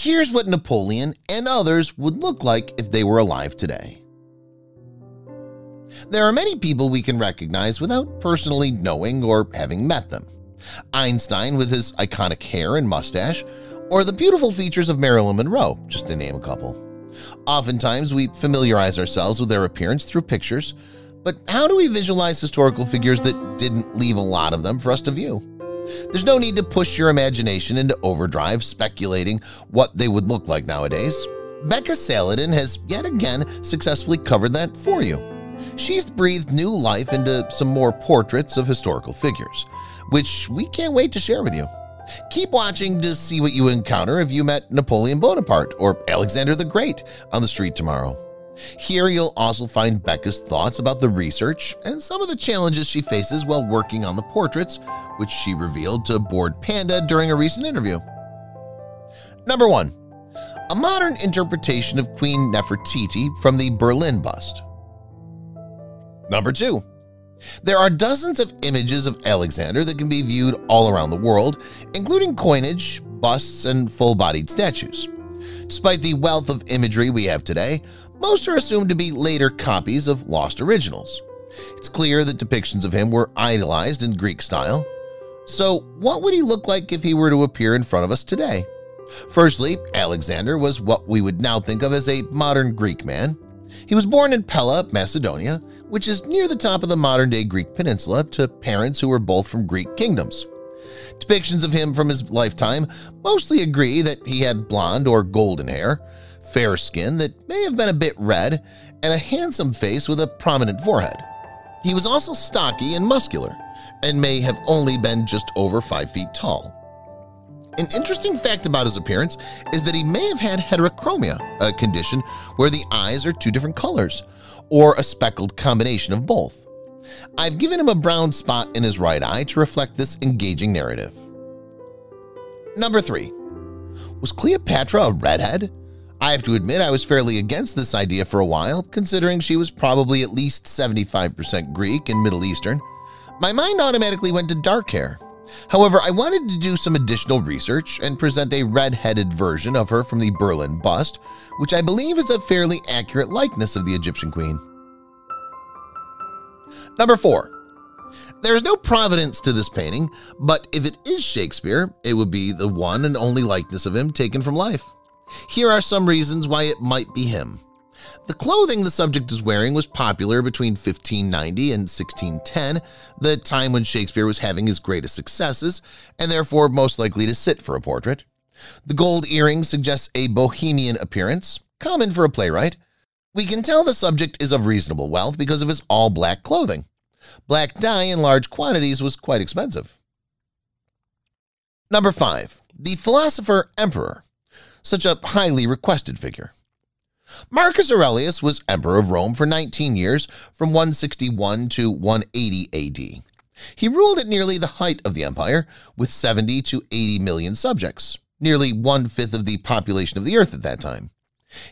Here's what Napoleon and others would look like if they were alive today. There are many people we can recognize without personally knowing or having met them. Einstein with his iconic hair and mustache, or the beautiful features of Marilyn Monroe, just to name a couple. Oftentimes, we familiarize ourselves with their appearance through pictures, but how do we visualize historical figures that didn't leave a lot of them for us to view? There's no need to push your imagination into overdrive speculating what they would look like nowadays. Becca Saladin has yet again successfully covered that for you. She's breathed new life into some more portraits of historical figures, which we can't wait to share with you. Keep watching to see what you encounter if you met Napoleon Bonaparte or Alexander the Great on the street tomorrow. Here you'll also find Becca's thoughts about the research and some of the challenges she faces while working on the portraits, which she revealed to Bored Panda during a recent interview. Number 1. A modern interpretation of Queen Nefertiti from the Berlin bust. Number 2. There are dozens of images of Alexander that can be viewed all around the world, including coinage, busts, and full-bodied statues. Despite the wealth of imagery we have today, most are assumed to be later copies of lost originals. It's clear that depictions of him were idolized in Greek style. So what would he look like if he were to appear in front of us today? Firstly, Alexander was what we would now think of as a modern Greek man. He was born in Pella, Macedonia, which is near the top of the modern-day Greek peninsula, to parents who were both from Greek kingdoms. Depictions of him from his lifetime mostly agree that he had blonde or golden hair, fair skin that may have been a bit red, and a handsome face with a prominent forehead. He was also stocky and muscular, and may have only been just over 5 feet tall. An interesting fact about his appearance is that he may have had heterochromia, a condition where the eyes are 2 different colors, or a speckled combination of both. I've given him a brown spot in his right eye to reflect this engaging narrative. Number 3. Was Cleopatra a redhead? I have to admit I was fairly against this idea for a while, considering she was probably at least 75% Greek and Middle Eastern. My mind automatically went to dark hair. However, I wanted to do some additional research and present a red-headed version of her from the Berlin bust, which I believe is a fairly accurate likeness of the Egyptian queen. Number 4. There is no provenance to this painting, but if it is Shakespeare, it would be the one and only likeness of him taken from life. Here are some reasons why it might be him. The clothing the subject is wearing was popular between 1590 and 1610, the time when Shakespeare was having his greatest successes, and therefore most likely to sit for a portrait. The gold earring suggests a bohemian appearance, common for a playwright. We can tell the subject is of reasonable wealth because of his all-black clothing. Black dye in large quantities was quite expensive. Number 5. The philosopher Emperor. Such a highly requested figure. Marcus Aurelius was emperor of Rome for 19 years, from 161 to 180 AD. He ruled at nearly the height of the empire, with 70 to 80 million subjects, nearly 1/5 of the population of the earth at that time. He